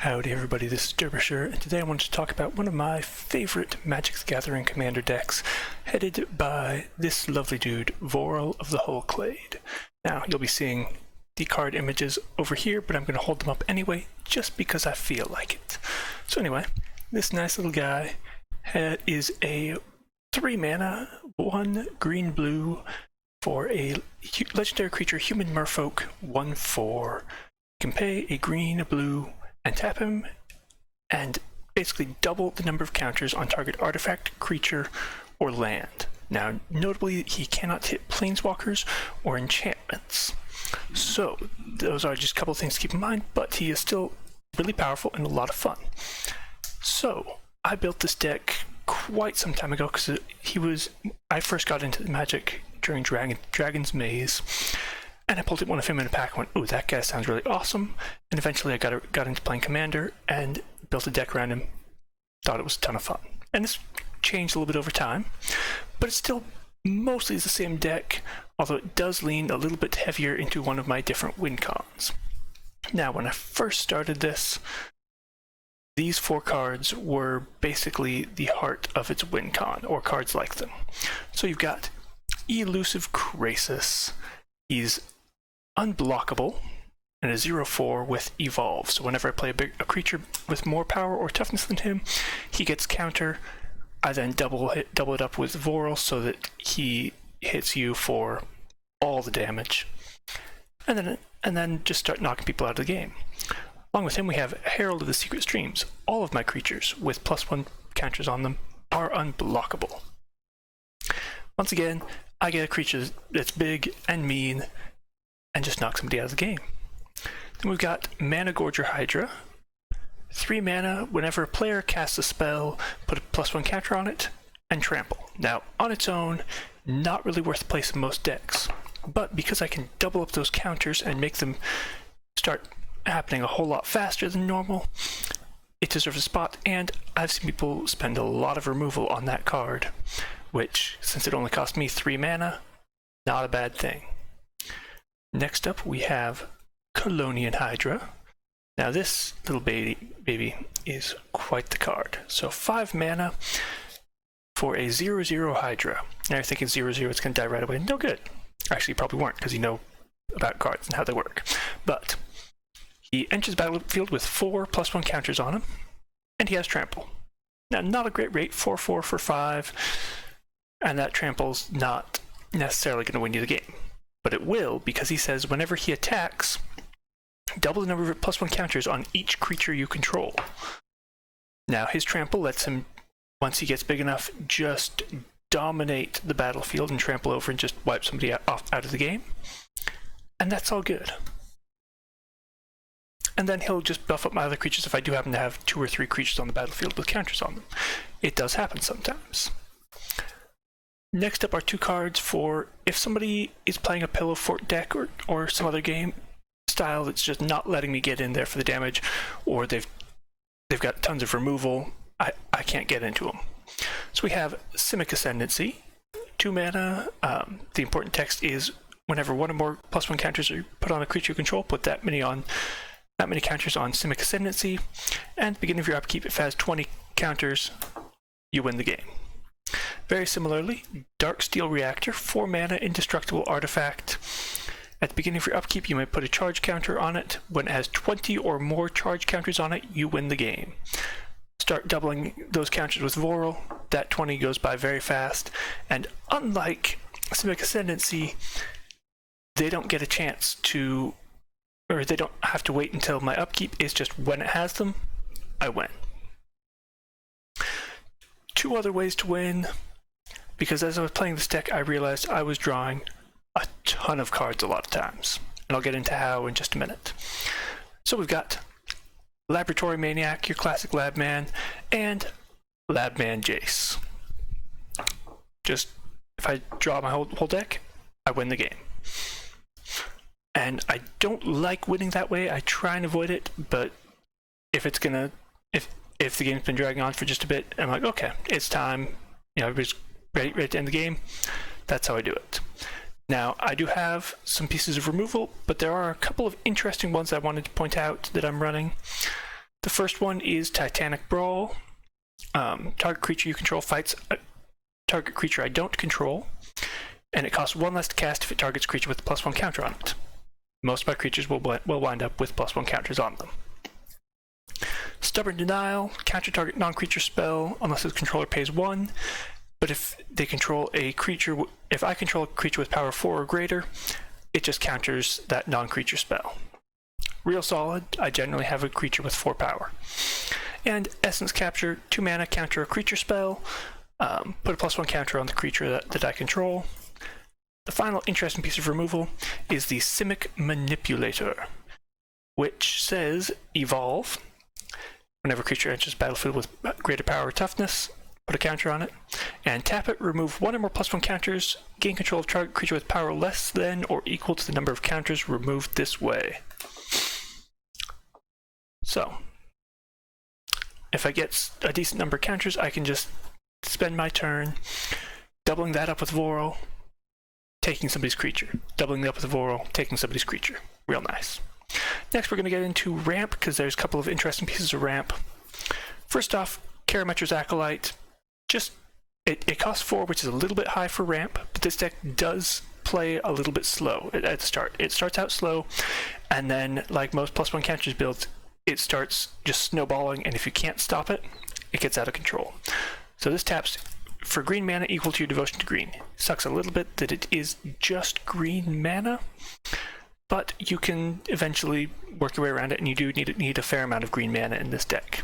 Howdy everybody, this is Derbyshire, and today I wanted to talk about one of my favorite Magic the Gathering Commander decks, headed by this lovely dude, Vorel of the Hull Clade. Now, you'll be seeing the card images over here, but I'm going to hold them up anyway, just because I feel like it. So anyway, this nice little guy is a 3-mana, 1 green-blue for a legendary creature, Human Merfolk, 1/4. You can pay a green, a blue, and tap him, and basically double the number of counters on target artifact, creature, or land. Now, notably, he cannot hit planeswalkers or enchantments. So, those are just a couple of things to keep in mind, but he is still really powerful and a lot of fun. So, I built this deck quite some time ago because I first got into Magic during Dragon's Maze, and I pulled one of him in a pack and went, ooh, that guy sounds really awesome. And eventually I got into playing Commander and built a deck around him. Thought it was a ton of fun. And this changed a little bit over time, but it's still mostly the same deck, although it does lean a little bit heavier into one of my different win cons. Now, when I first started this, these 4 cards were basically the heart of its win con, or cards like them. So you've got Elusive Krasis. He's unblockable, and a 0/4 with Evolve. So whenever I play a creature with more power or toughness than him, he gets counter. I then double it up with Vorel so that he hits you for all the damage, and then just start knocking people out of the game. Along with him, we have Herald of the Secret Streams. All of my creatures with +1 counters on them are unblockable. Once again, I get a creature that's big and mean and just knock somebody out of the game. Then we've got Mana Gorger Hydra. 3 mana, whenever a player casts a spell, put a +1 counter on it, and trample. Now, on its own, not really worth the place in most decks, but because I can double up those counters and make them start happening a whole lot faster than normal, it deserves a spot, and I've seen people spend a lot of removal on that card, which, since it only cost me 3 mana, not a bad thing. Next up, we have Colonian Hydra. Now this little baby is quite the card. So 5 mana for a 0/0 Hydra. Now you're thinking 0/0, it's going to die right away. No good. Actually, you probably weren't, because you know about cards and how they work. But he enters the battlefield with 4 +1 counters on him, and he has Trample. Now, not a great rate, 4/4 for 5, and that Trample's not necessarily going to win you the game. But it will, because he says whenever he attacks, double the number of +1 counters on each creature you control. Now, his Trample lets him, once he gets big enough, just dominate the battlefield and trample over and just wipe somebody out of the game. And that's all good. And then he'll just buff up my other creatures if I do happen to have 2 or 3 creatures on the battlefield with counters on them. It does happen sometimes. Next up are 2 cards for if somebody is playing a Pillow Fort deck or some other game style that's just not letting me get in there for the damage, or they've got tons of removal, I can't get into them. So we have Simic Ascendancy, 2 mana. The important text is whenever 1 or more +1 counters are put on a creature you control, put that many counters on Simic Ascendancy, and at the beginning of your upkeep, if it has 20 counters, you win the game. Very similarly, Darksteel Reactor, 4 mana indestructible artifact. At the beginning of your upkeep, you may put a charge counter on it. When it has 20 or more charge counters on it, you win the game. Start doubling those counters with Vorel. That 20 goes by very fast, and unlike Simic Ascendancy, they don't get a chance to, or they don't have to wait until my upkeep. It's just when it has them, I win. 2 other ways to win, because as I was playing this deck, I realized I was drawing a ton of cards a lot of times, and I'll get into how in just a minute. So we've got Laboratory Maniac, your classic Lab Man, and Labman Jace. Just, if I draw my whole deck, I win the game. And I don't like winning that way. I try and avoid it, but if the game's been dragging on for just a bit, I'm like, okay, it's time. Everybody's ready to end the game. That's how I do it. Now, I do have some pieces of removal, but there are a couple of interesting ones I wanted to point out that I'm running. The first one is Titanic Brawl. Target creature you control fights a target creature I don't control, and it costs 1 less to cast if it targets a creature with a +1 counter on it. Most of my creatures will wind up with +1 counters on them. Stubborn Denial, counter target non-creature spell unless its controller pays 1, but if I control a creature with power 4 or greater, it just counters that non-creature spell. Real solid, I generally have a creature with 4 power. And Essence Capture, 2 mana, counter a creature spell, put a +1 counter on the creature that I control. The final interesting piece of removal is the Simic Manipulator, which says evolve. Whenever a creature enters the battlefield with greater power or toughness, put a counter on it, and tap it, remove 1 or more +1 counters, gain control of target creature with power less than or equal to the number of counters removed this way. So, if I get a decent number of counters, I can just spend my turn doubling that up with Vorel, taking somebody's creature. Doubling that up with Vorel, taking somebody's creature. Real nice. Next, we're going to get into ramp, because there's a couple of interesting pieces of ramp. First off, Karametra's Acolyte. It costs 4, which is a little bit high for ramp, but this deck does play a little bit slow at the start. It starts out slow, and then, like most +1 counters builds, it starts just snowballing, and if you can't stop it, it gets out of control. So this taps for green mana equal to your devotion to green. Sucks a little bit that it is just green mana, but you can eventually work your way around it, and you do need a fair amount of green mana in this deck.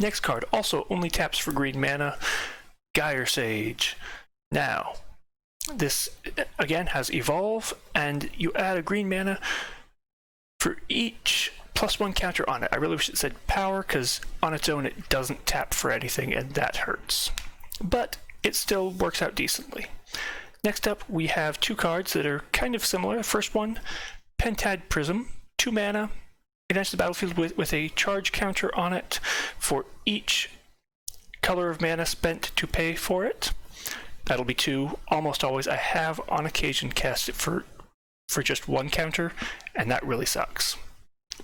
Next card also only taps for green mana, Gyre Sage. Now, this again has evolve, and you add a green mana for each +1 counter on it. I really wish it said power, because on its own it doesn't tap for anything, and that hurts. But it still works out decently. Next up, we have 2 cards that are kind of similar. First one, Pentad Prism, 2 mana. It enters the battlefield with a charge counter on it for each color of mana spent to pay for it. That'll be 2. Almost always, I have on occasion cast it for just 1 counter, and that really sucks.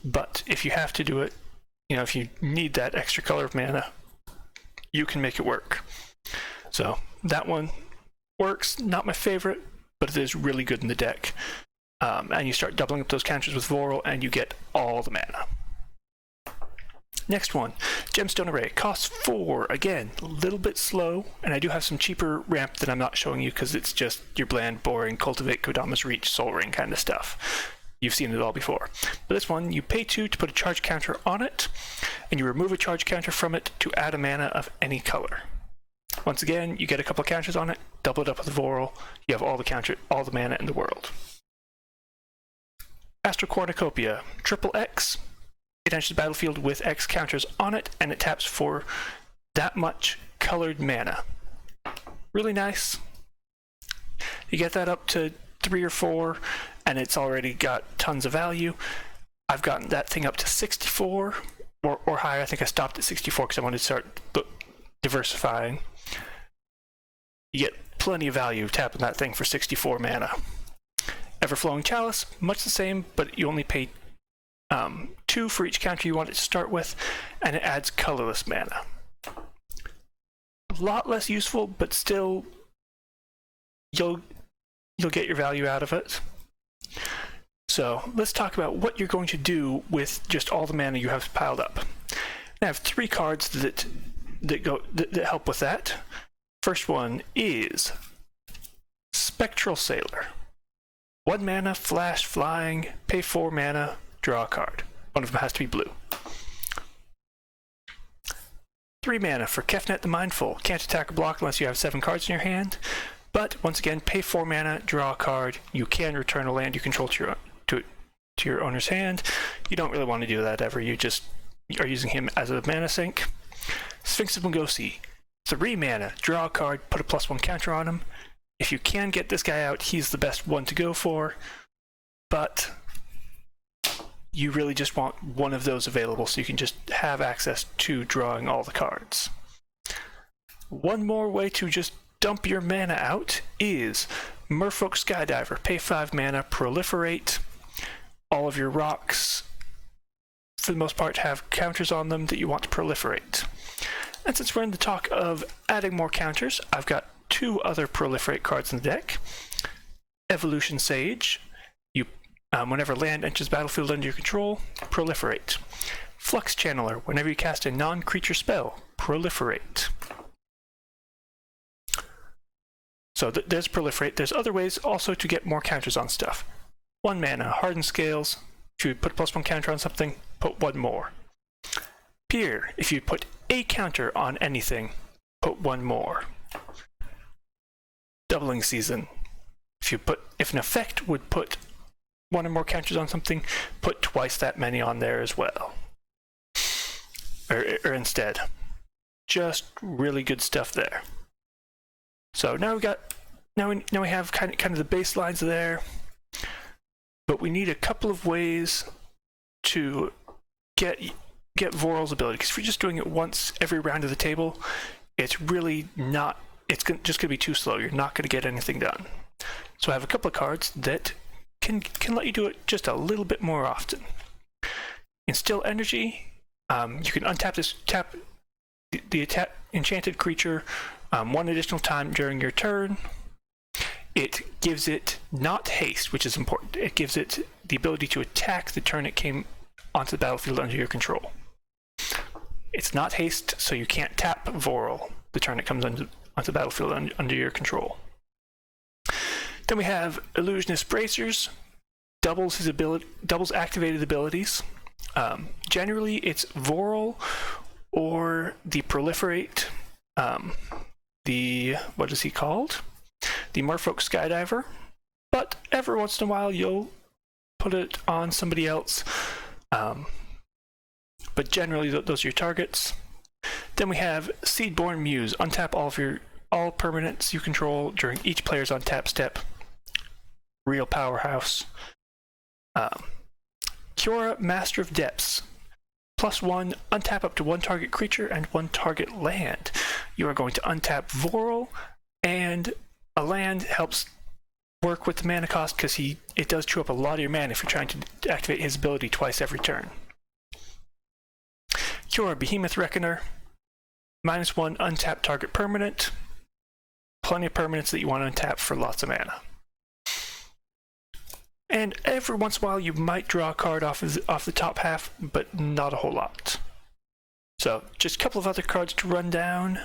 But if you have to do it, if you need that extra color of mana, you can make it work. So that one works. Not my favorite, but it is really good in the deck. And you start doubling up those counters with Vorel, and you get all the mana. Next one, Gemstone Array. Costs 4. Again, a little bit slow, and I do have some cheaper ramp that I'm not showing you because it's just your bland, boring Cultivate, Kodama's Reach, Soul Ring kind of stuff. You've seen it all before. But this one, you pay 2 to put a charge counter on it, and you remove a charge counter from it to add a mana of any color. Once again, you get a couple of counters on it, double it up with Vorel, you have all the mana in the world. Astral Cornucopia, X. It enters the battlefield with X counters on it, and it taps for that much colored mana. Really nice. You get that up to 3 or 4, and it's already got tons of value. I've gotten that thing up to 64 or higher. I think I stopped at 64 because I wanted to start diversifying. You get plenty of value tapping that thing for 64 mana. Everflowing Chalice, much the same, but you only pay 2 for each counter you want it to start with, and it adds colorless mana. A lot less useful, but still, you'll get your value out of it. So let's talk about what you're going to do with just all the mana you have piled up. I have 3 cards that help with that. First one is Spectral Sailor. 1 mana, flash, flying, pay 4 mana, draw a card. One of them has to be blue. 3 mana for Kefnet the Mindful. Can't attack or block unless you have 7 cards in your hand. But once again, pay 4 mana, draw a card. You can return a land you control to your owner's hand. You don't really want to do that ever. You just are using him as a mana sink. Sphinx of Mungosi. 3 mana, draw a card, put a +1 counter on him. If you can get this guy out, he's the best one to go for. But you really just want one of those available so you can just have access to drawing all the cards. One more way to just dump your mana out is Merfolk Skydiver. Pay 5 mana, proliferate. All of your rocks for the most part, have counters on them that you want to proliferate. And since we're in the talk of adding more counters, I've got two other proliferate cards in the deck. Evolution Sage. Whenever land enters the battlefield under your control, proliferate. Flux Channeler. Whenever you cast a non-creature spell, proliferate. So there's proliferate. There's other ways also to get more counters on stuff. 1 mana, Hardened Scales. If you put a +1 counter on something, put 1 more. Peer. If you put a counter on anything, put 1 more. Doubling Season. If an effect would put 1 or more counters on something, put twice that many on there as well. Or instead. Just really good stuff there. So now we have kind of the baselines there, but we need a couple of ways to get Vorel's ability. Because if you're just doing it once every round of the table, it's really not. It's just going to be too slow. You're not going to get anything done. So I have a couple of cards that can let you do it just a little bit more often. Instill Energy. You can untap this, tap the enchanted creature 1 additional time during your turn. It gives it not haste, which is important. It gives it the ability to attack the turn it came onto the battlefield under your control. It's not haste, so you can't tap Vorel the turn it comes onto the battlefield under your control. Then we have Illusionist Bracers. Doubles activated abilities. Generally, it's Vorel or the Proliferate. What is he called? The Merfolk Skydiver. But every once in a while, you'll put it on somebody else. But generally, those are your targets. Then we have Seedborn Muse. Untap all permanents you control during each player's untap step. Real powerhouse. Kiora, Master of Depths. +1, untap up to 1 target creature and 1 target land. You are going to untap Vorel, and a land helps work with the mana cost because it does chew up a lot of your mana if you're trying to activate his ability twice every turn. Kiora, Behemoth Reckoner. -1, untap target permanent. Plenty of permanents that you want to untap for lots of mana. And every once in a while, you might draw a card off the top half, but not a whole lot. So, just a couple of other cards to run down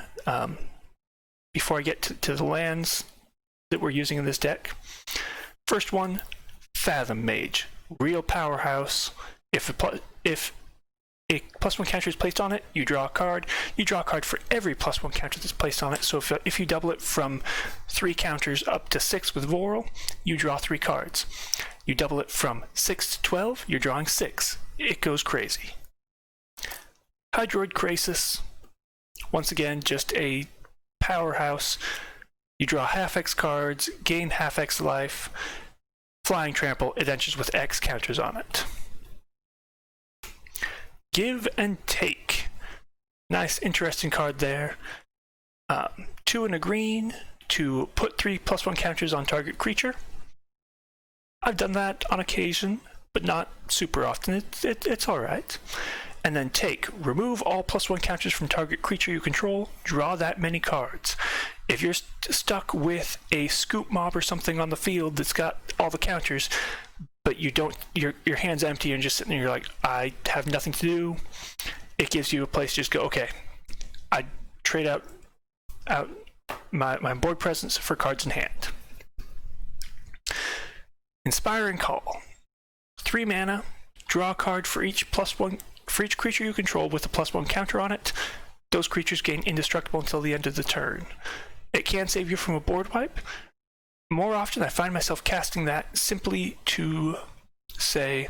before I get to the lands that we're using in this deck. First one, Fathom Mage. Real powerhouse. If a +1 counter is placed on it, you draw a card. You draw a card for every +1 counter that's placed on it. So if you double it from 3 counters up to 6 with Vorel, you draw 3 cards. You double it from 6 to 12, you're drawing 6. It goes crazy. Hydroid Krasis. Once again, just a powerhouse. You draw half-X cards, gain half-X life. Flying Trample, it enters with X counters on it. Give and Take. Nice, interesting card there. 2 and a green to put 3 +1 counters on target creature. I've done that on occasion, but not super often. It's alright. And then Take. Remove all +1 counters from target creature you control. Draw that many cards. If you're stuck with a scoop mob or something on the field that's got all the counters, but you don't, your hand's empty and just sitting there, you're like, I have nothing to do. It gives you a place to just go, okay, I trade out my board presence for cards in hand. Inspiring Call. 3 mana, draw a card for each creature you control with a +1 counter on it. Those creatures gain indestructible until the end of the turn. It can save you from a board wipe. More often, I find myself casting that simply to say,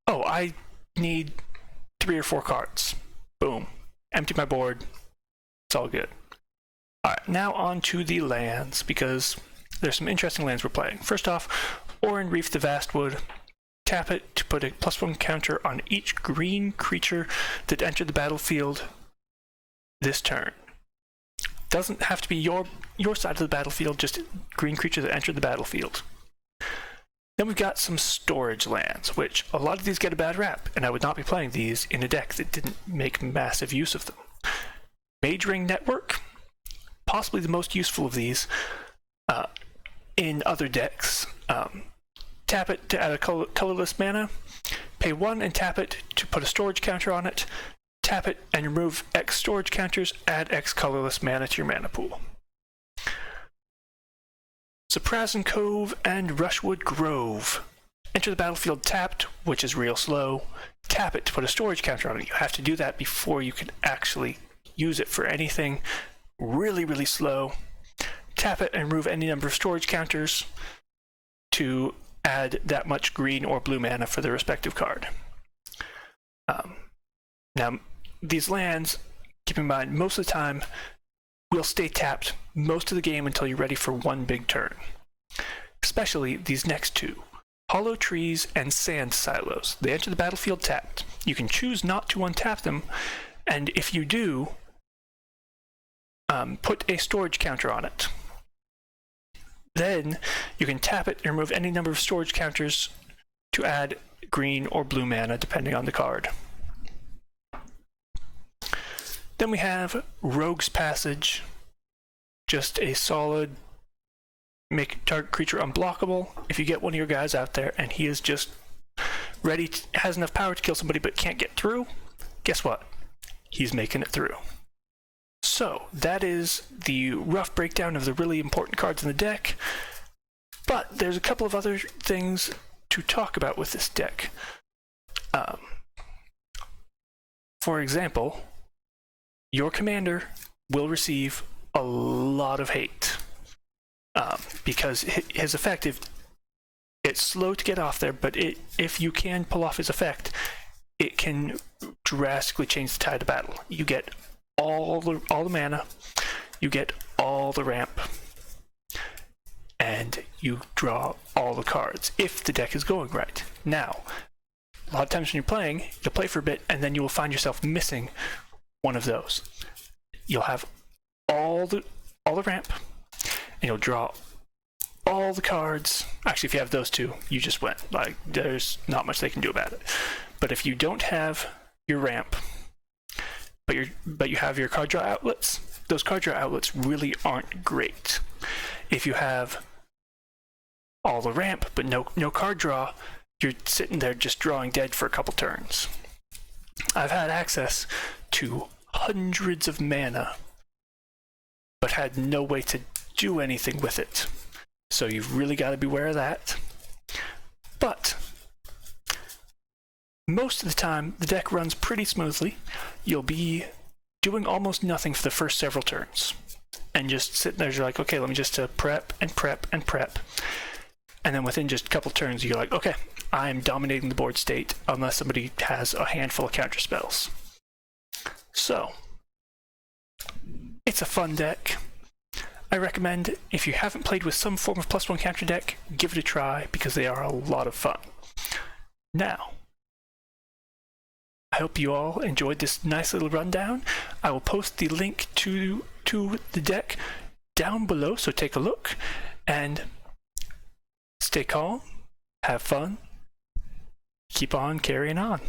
oh, I need 3 or 4 cards. Boom. Empty my board. It's all good. Alright, now on to the lands, because there's some interesting lands we're playing. First off, Orin Reef the Vastwood. Tap it to put a +1 counter on each green creature that entered the battlefield this turn. Doesn't have to be your side of the battlefield, just green creature that entered the battlefield. Then we've got some storage lands, which a lot of these get a bad rap, and I would not be playing these in a deck that didn't make massive use of them. Mage Ring Network, possibly the most useful of these in other decks. Tap it to add a colorless mana, pay 1 and tap it to put a storage counter on it, tap it and remove X storage counters, add X colorless mana to your mana pool. Saprazan Cove and Rushwood Grove. Enter the battlefield tapped, which is real slow. Tap it to put a storage counter on it. You have to do that before you can actually use it for anything. Really, really slow. Tap it and remove any number of storage counters to add that much green or blue mana for the respective card. Now, these lands, keep in mind, most of the time will stay tapped most of the game until you're ready for one big turn. Especially these next two, Hollow Trees and Sand Silos. They enter the battlefield tapped. You can choose not to untap them, and if you do, put a storage counter on it. Then you can tap it and remove any number of storage counters to add green or blue mana, depending on the card. Then we have Rogue's Passage, just a solid make target creature unblockable. If you get one of your guys out there and he is just ready, has enough power to kill somebody but can't get through, guess what? He's making it through. So that is the rough breakdown of the really important cards in the deck, but there's a couple of other things to talk about with this deck. For example, your commander will receive a lot of hate because his effect, it's slow to get off there, but if you can pull off his effect, it can drastically change the tide of battle. You get all the mana, you get all the ramp, and you draw all the cards if the deck is going right. Now, a lot of times when you're playing, you'll play for a bit and then you will find yourself missing one of those. You'll have all the ramp, and you'll draw all the cards. Actually, if you have those two, you just win. Like, there's not much they can do about it. But if you don't have your ramp, but you have your card draw outlets, those card draw outlets really aren't great. If you have all the ramp but no card draw, you're sitting there just drawing dead for a couple turns. I've had access to hundreds of mana but had no way to do anything with it. So you've really got to beware of that. But most of the time, the deck runs pretty smoothly. You'll be doing almost nothing for the first several turns. And just sitting there, you're like, okay, let me just prep and prep and prep. And then within just a couple turns, you're like, okay, I'm dominating the board state unless somebody has a handful of counter spells. So, it's a fun deck. I recommend, if you haven't played with some form of +1 counter deck, give it a try because they are a lot of fun. Now, I hope you all enjoyed this nice little rundown. I will post the link to the deck down below, so take a look and stay calm, have fun, keep on carrying on.